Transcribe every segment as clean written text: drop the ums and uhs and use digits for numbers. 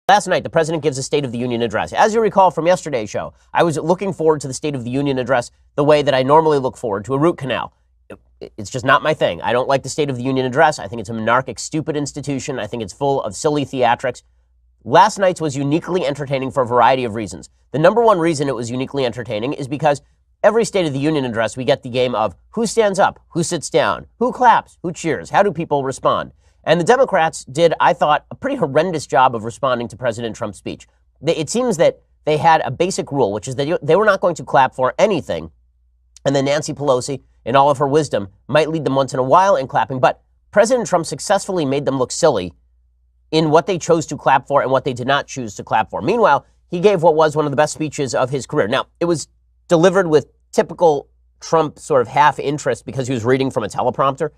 Last night, the president gives a State of the Union address. As you recall from yesterday's show, I was looking forward to the State of the Union address the way that I normally look forward to a root canal. It's just not my thing. I don't like the State of the Union address. I think it's a monarchic, stupid institution. I think it's full of silly theatrics. Last night's was uniquely entertaining for a variety of reasons. The number one reason it was uniquely entertaining is because every State of the Union address, we get the game of who stands up, who sits down, who claps, who cheers, how do people respond? And the Democrats did, I thought, a pretty horrendous job of responding to President Trump's speech. It seems that they had a basic rule, which is that they were not going to clap for anything. And then Nancy Pelosi, in all of her wisdom, might lead them once in a while in clapping. But President Trump successfully made them look silly in what they chose to clap for and what they did not choose to clap for. Meanwhile, he gave what was one of the best speeches of his career. Now, it was delivered with typical Trump sort of half interest because he was reading from a teleprompter.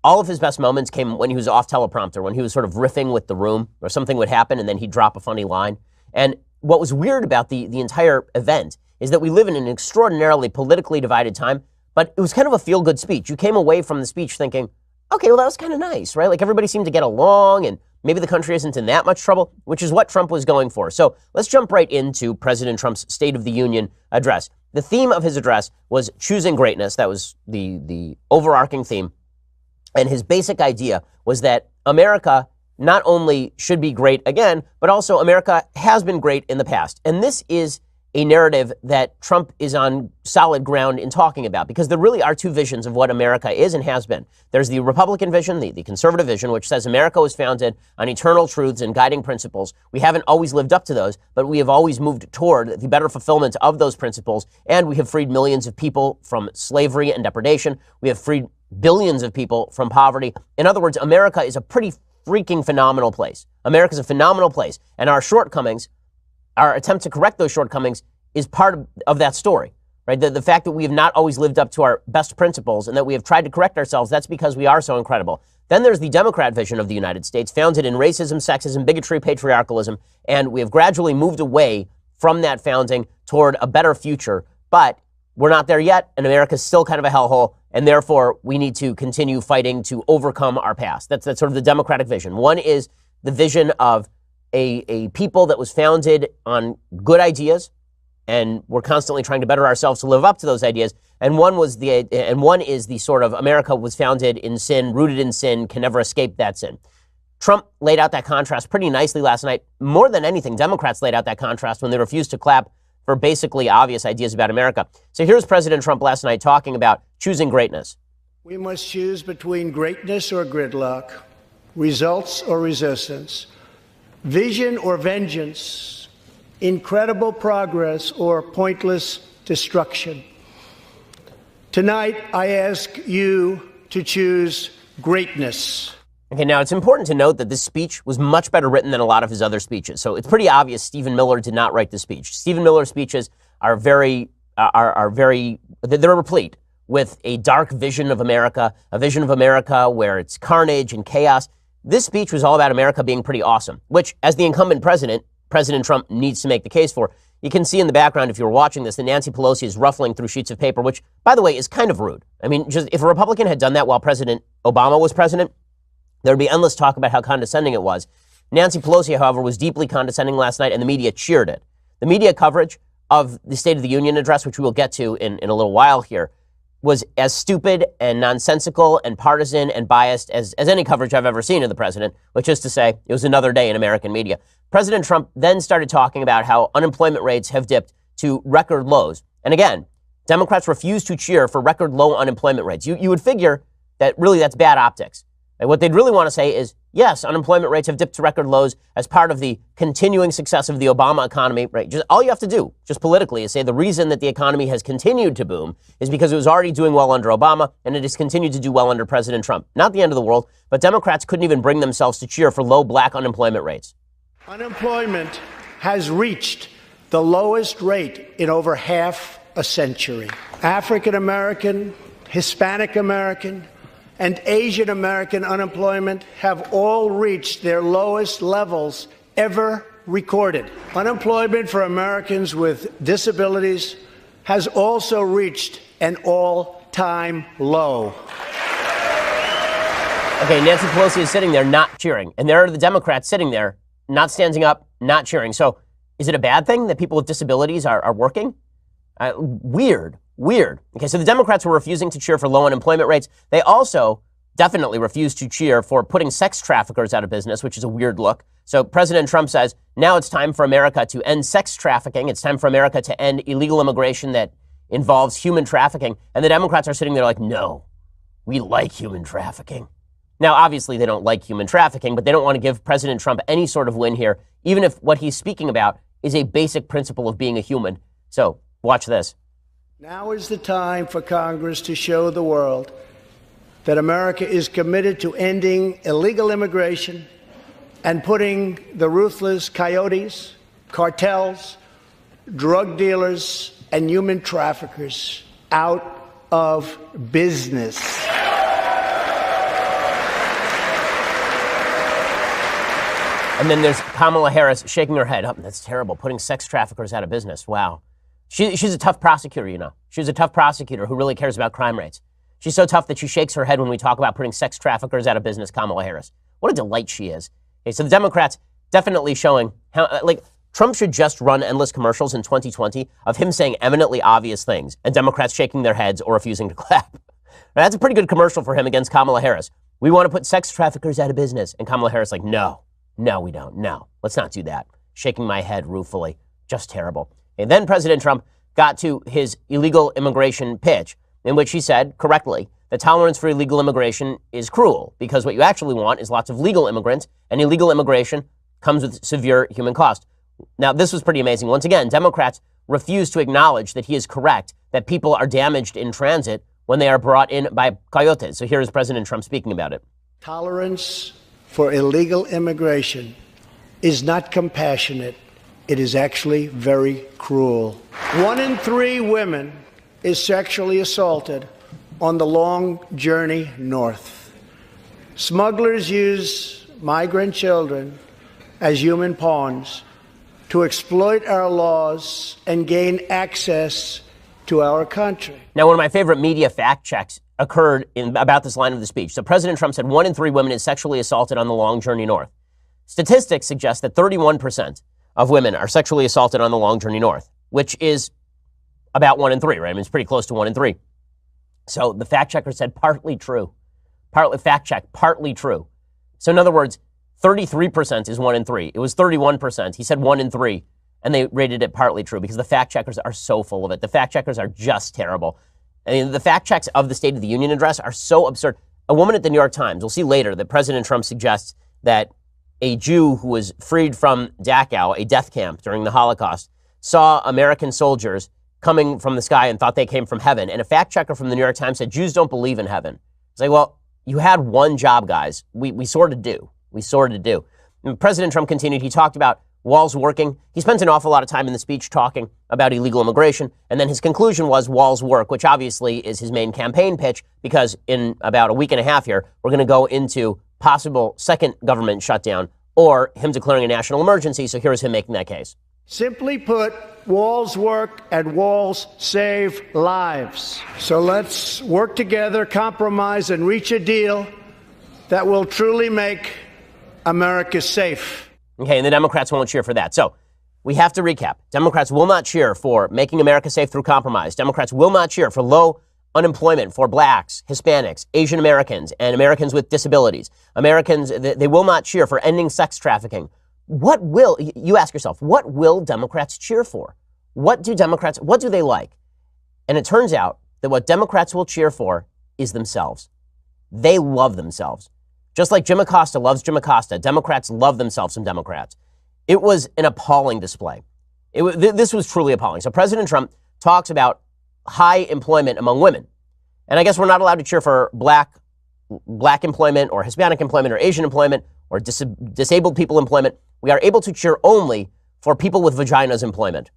All of his best moments came when he was off teleprompter, when he was sort of riffing with the room or something would happen and then he'd drop a funny line. And what was weird about the entire event is that we live in an extraordinarily politically divided time, but it was kind of a feel-good speech. You came away from the speech thinking, okay, well, that was kind of nice, right? Like everybody seemed to get along and maybe the country isn't in that much trouble, which is what Trump was going for. So let's jump right into President Trump's State of the Union address. The theme of his address was choosing greatness. That was the overarching theme. And his basic idea was that America not only should be great again, but also America has been great in the past. And this is a narrative that Trump is on solid ground in talking about, because there really are two visions of what America is and has been. There's the Republican vision, the conservative vision, which says America was founded on eternal truths and guiding principles. We haven't always lived up to those, but we have always moved toward the better fulfillment of those principles. And we have freed millions of people from slavery and depredation. We have freed billions of people from poverty. In other words, America is a pretty freaking phenomenal place. America's a phenomenal place. And our shortcomings, our attempt to correct those shortcomings, is part of that story, right? The fact that we have not always lived up to our best principles and that we have tried to correct ourselves, that's because we are so incredible. Then there's the Democrat vision of the United States, founded in racism, sexism, bigotry, patriarchalism, and we have gradually moved away from that founding toward a better future. But we're not there yet, and America's still kind of a hellhole, and therefore we need to continue fighting to overcome our past. That's sort of the Democratic vision. One is the vision of a people that was founded on good ideas, and we're constantly trying to better ourselves to live up to those ideas. And one is the sort of America was founded in sin, rooted in sin, can never escape that sin. Trump laid out that contrast pretty nicely last night. More than anything, Democrats laid out that contrast when they refused to clap for basically obvious ideas about America. So here's President Trump last night talking about choosing greatness. We must choose between greatness or gridlock, results or resistance, vision or vengeance, incredible progress or pointless destruction. Tonight, I ask you to choose greatness. Okay, now it's important to note that this speech was much better written than a lot of his other speeches. So it's pretty obvious Stephen Miller did not write the speech. Stephen Miller's speeches are they're replete with a dark vision of America, a vision of America where it's carnage and chaos. This speech was all about America being pretty awesome, which, as the incumbent president, President Trump needs to make the case for. You can see in the background, if you were watching this, that Nancy Pelosi is ruffling through sheets of paper, which, by the way, is kind of rude. I mean, just if a Republican had done that while President Obama was president, there'd be endless talk about how condescending it was. Nancy Pelosi, however, was deeply condescending last night, and the media cheered it. The media coverage of the State of the Union address, which we will get to in a little while here, was as stupid and nonsensical and partisan and biased as any coverage I've ever seen of the president, which is to say, it was another day in American media. President Trump then started talking about how unemployment rates have dipped to record lows. And again, Democrats refuse to cheer for record low unemployment rates. You would figure that really that's bad optics. And what they'd really want to say is, yes, unemployment rates have dipped to record lows as part of the continuing success of the Obama economy, right? Just all you have to do, just politically, is say the reason that the economy has continued to boom is because it was already doing well under Obama, and it has continued to do well under President Trump. Not the end of the world, but Democrats couldn't even bring themselves to cheer for low black unemployment rates. Unemployment has reached the lowest rate in over half a century. African American, Hispanic American, and Asian American unemployment have all reached their lowest levels ever recorded. Unemployment for Americans with disabilities has also reached an all-time low. Okay, Nancy Pelosi is sitting there not cheering, and there are the Democrats sitting there not standing up, not cheering. So is it a bad thing that people with disabilities are working? Weird. Okay, so the Democrats were refusing to cheer for low unemployment rates. They also definitely refused to cheer for putting sex traffickers out of business, which is a weird look. So President Trump says, now it's time for America to end sex trafficking. It's time for America to end illegal immigration that involves human trafficking. And the Democrats are sitting there like, no, we like human trafficking. Now, obviously, they don't like human trafficking, but they don't want to give President Trump any sort of win here, even if what he's speaking about is a basic principle of being a human. So watch this. Now is the time for Congress to show the world that America is committed to ending illegal immigration and putting the ruthless coyotes, cartels, drug dealers, and human traffickers out of business. And then there's Kamala Harris shaking her head. Oh, that's terrible. Putting sex traffickers out of business. Wow. She's a tough prosecutor, you know. She's a tough prosecutor who really cares about crime rates. She's so tough that she shakes her head when we talk about putting sex traffickers out of business, Kamala Harris. What a delight she is. Okay, so the Democrats definitely showing how, Trump should just run endless commercials in 2020 of him saying eminently obvious things and Democrats shaking their heads or refusing to clap. Now, that's a pretty good commercial for him against Kamala Harris. We want to put sex traffickers out of business. And Kamala Harris like, no, we don't. No, let's not do that. Shaking my head ruefully. Just terrible. And then President Trump got to his illegal immigration pitch, in which he said, correctly, that tolerance for illegal immigration is cruel because what you actually want is lots of legal immigrants, and illegal immigration comes with severe human cost. Now, this was pretty amazing. Once again, Democrats refuse to acknowledge that he is correct, that people are damaged in transit when they are brought in by coyotes. So here is President Trump speaking about it. Tolerance for illegal immigration is not compassionate. It is actually very cruel. 1 in 3 women is sexually assaulted on the long journey north. Smugglers use migrant children as human pawns to exploit our laws and gain access to our country. Now, one of my favorite media fact checks occurred about this line of the speech. So President Trump said 1 in 3 women is sexually assaulted on the long journey north. Statistics suggest that 31% of women are sexually assaulted on the long journey north, which is about 1 in 3, right? I mean, it's pretty close to 1 in 3. So the fact checker said partly true. Partly true. So in other words, 33% is 1 in 3. It was 31%. He said 1 in 3, and they rated it partly true because the fact checkers are so full of it. The fact checkers are just terrible. I mean, the fact checks of the State of the Union address are so absurd. A woman at the New York Times, we'll see later that President Trump suggests that a Jew who was freed from Dachau, a death camp during the Holocaust, saw American soldiers coming from the sky and thought they came from heaven. And a fact checker from the New York Times said, Jews don't believe in heaven. It's like, well, you had one job, guys. We sort of do. And President Trump continued. He talked about walls working. He spent an awful lot of time in the speech talking about illegal immigration. And then his conclusion was walls work, which obviously is his main campaign pitch, because in about a week and a half here, we're going to go into possible second government shutdown or him declaring a national emergency. So here's him making that case. Simply put, walls work and walls save lives. So let's work together, compromise, and reach a deal that will truly make America safe. Okay, and the Democrats won't cheer for that. So we have to recap. Democrats will not cheer for making America safe through compromise. Democrats will not cheer for low unemployment for blacks, Hispanics, Asian Americans, and Americans with disabilities. Americans, they will not cheer for ending sex trafficking. You ask yourself, what will Democrats cheer for? What do they like? And it turns out that what Democrats will cheer for is themselves. They love themselves. Just like Jim Acosta loves Jim Acosta, Democrats love themselves, some Democrats. It was an appalling display. This was truly appalling. So President Trump talks about high employment among women. And I guess we're not allowed to cheer for black employment or Hispanic employment or Asian employment or disabled people employment. We are able to cheer only for people with vaginas employment.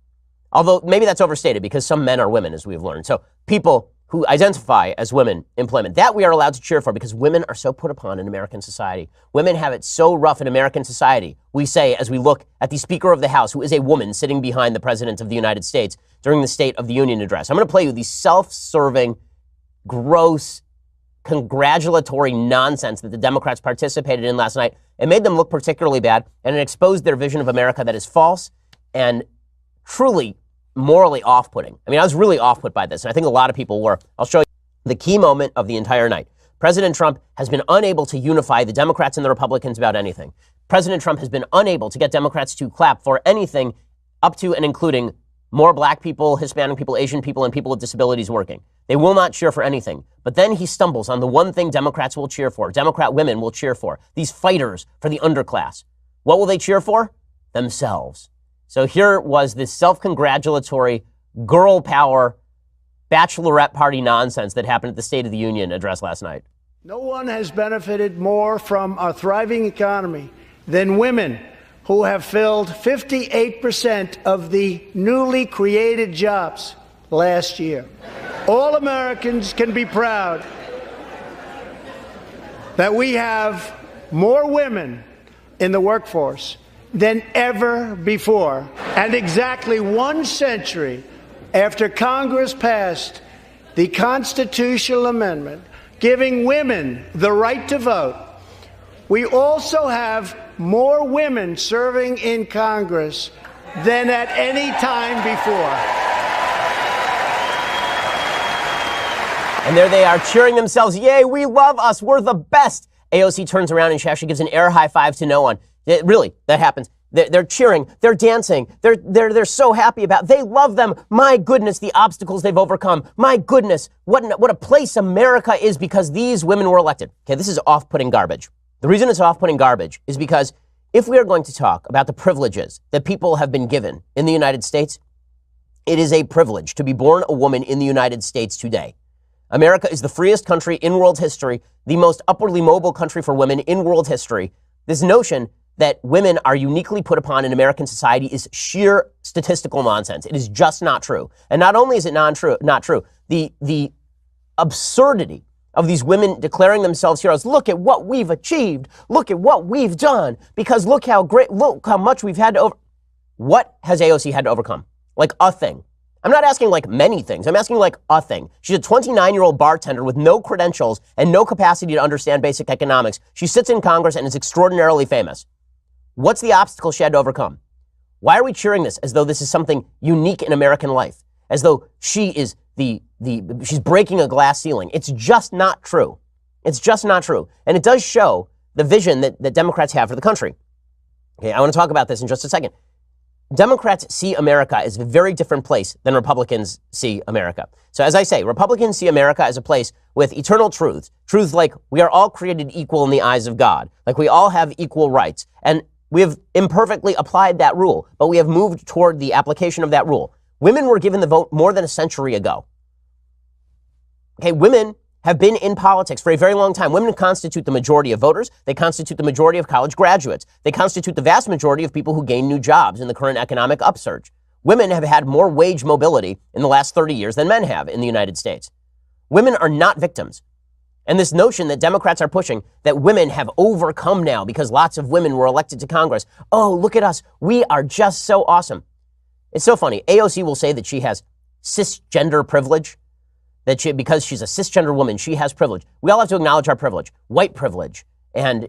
Although maybe that's overstated because some men are women, as we've learned. So people who identify as women employment, that we are allowed to cheer for because women are so put upon in American society. Women have it so rough in American society, we say as we look at the Speaker of the House, who is a woman sitting behind the President of the United States during the State of the Union address. I'm going to play you the self-serving, gross, self-congratulatory nonsense that the Democrats participated in last night. It made them look particularly bad, and it exposed their vision of America that is false and truly morally off-putting. I mean, I was really off-put by this, and I think a lot of people were. I'll show you the key moment of the entire night. President Trump has been unable to unify the Democrats and the Republicans about anything. President Trump has been unable to get Democrats to clap for anything up to and including more black people, Hispanic people, Asian people, and people with disabilities working. They will not cheer for anything. But then he stumbles on the one thing Democrats will cheer for, Democrat women will cheer for, these fighters for the underclass. What will they cheer for? Themselves. So here was this self-congratulatory girl power bachelorette party nonsense that happened at the State of the Union address last night. No one has benefited more from a thriving economy than women, who have filled 58% of the newly created jobs last year. All Americans can be proud that we have more women in the workforce than ever before. And exactly 1 century after Congress passed the constitutional amendment giving women the right to vote, we also have more women serving in Congress than at any time before. And there they are cheering themselves. Yay, we love us. We're the best. AOC turns around and she actually gives an air high five to no one. Really, that happens. They're cheering. They're dancing. They're so happy about it. They love them. My goodness, the obstacles they've overcome. My goodness, what a place America is because these women were elected. Okay, this is off-putting garbage. The reason it's off-putting garbage is because if we are going to talk about the privileges that people have been given in the United States, it is a privilege to be born a woman in the United States today. America is the freest country in world history, the most upwardly mobile country for women in world history. This notion that women are uniquely put upon in American society is sheer statistical nonsense. It is just not true. And not only is it not true, the absurdity of these women declaring themselves heroes. Look at what we've achieved. Look at what we've done. Because look how much we've had to What has AOC had to overcome? Like a thing. I'm not asking like many things. I'm asking like a thing. She's a 29-year-old bartender with no credentials and no capacity to understand basic economics. She sits in Congress and is extraordinarily famous. What's the obstacle she had to overcome? Why are we cheering this as though this is something unique in American life? As though she is she's breaking a glass ceiling. It's just not true. It's just not true. And it does show the vision that Democrats have for the country. Okay, I want to talk about this in just a second. Democrats see America as a very different place than Republicans see America. So as I say, Republicans see America as a place with eternal truths. Truths like we are all created equal in the eyes of God. Like we all have equal rights. And we have imperfectly applied that rule, but we have moved toward the application of that rule. Women were given the vote more than a century ago. Okay, women have been in politics for a very long time. Women constitute the majority of voters. They constitute the majority of college graduates. They constitute the vast majority of people who gain new jobs in the current economic upsurge. Women have had more wage mobility in the last 30 years than men have in the United States. Women are not victims. And this notion that Democrats are pushing that women have overcome now because lots of women were elected to Congress. Oh, look at us. We are just so awesome. It's so funny. AOC will say that she has cisgender privilege, because she's a cisgender woman, she has privilege. We all have to acknowledge our privilege. White privilege and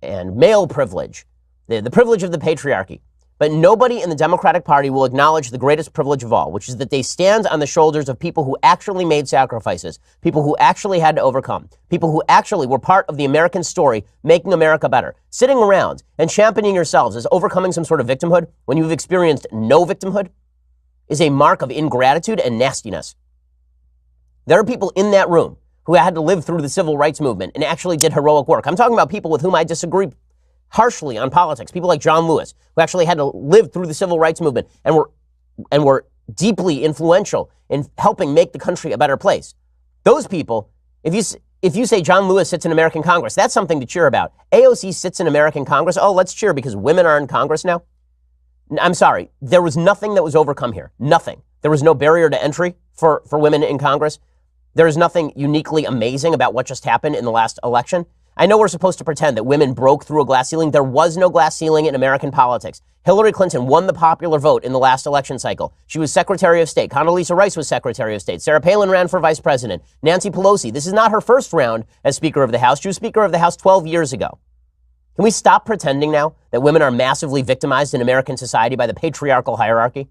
male privilege, the privilege of the patriarchy. But nobody in the Democratic Party will acknowledge the greatest privilege of all, which is that they stand on the shoulders of people who actually made sacrifices, people who actually had to overcome, people who actually were part of the American story, making America better. Sitting around and championing yourselves as overcoming some sort of victimhood when you've experienced no victimhood is a mark of ingratitude and nastiness. There are people in that room who had to live through the civil rights movement and actually did heroic work. I'm talking about people with whom I disagree harshly on politics, people like John Lewis, who actually had to live through the civil rights movement and were deeply influential in helping make the country a better place. Those people, if you say John Lewis sits in American Congress, that's something to cheer about. AOC sits in American Congress. Oh, let's cheer because women are in Congress now. I'm sorry. There was nothing that was overcome here. Nothing. There was no barrier to entry for women in Congress. There is nothing uniquely amazing about what just happened in the last election. I know we're supposed to pretend that women broke through a glass ceiling. There was no glass ceiling in American politics. Hillary Clinton won the popular vote in the last election cycle. She was Secretary of State. Condoleezza Rice was Secretary of State. Sarah Palin ran for Vice President. Nancy Pelosi, this is not her first round as Speaker of the House. She was Speaker of the House 12 years ago. Can we stop pretending now that women are massively victimized in American society by the patriarchal hierarchy?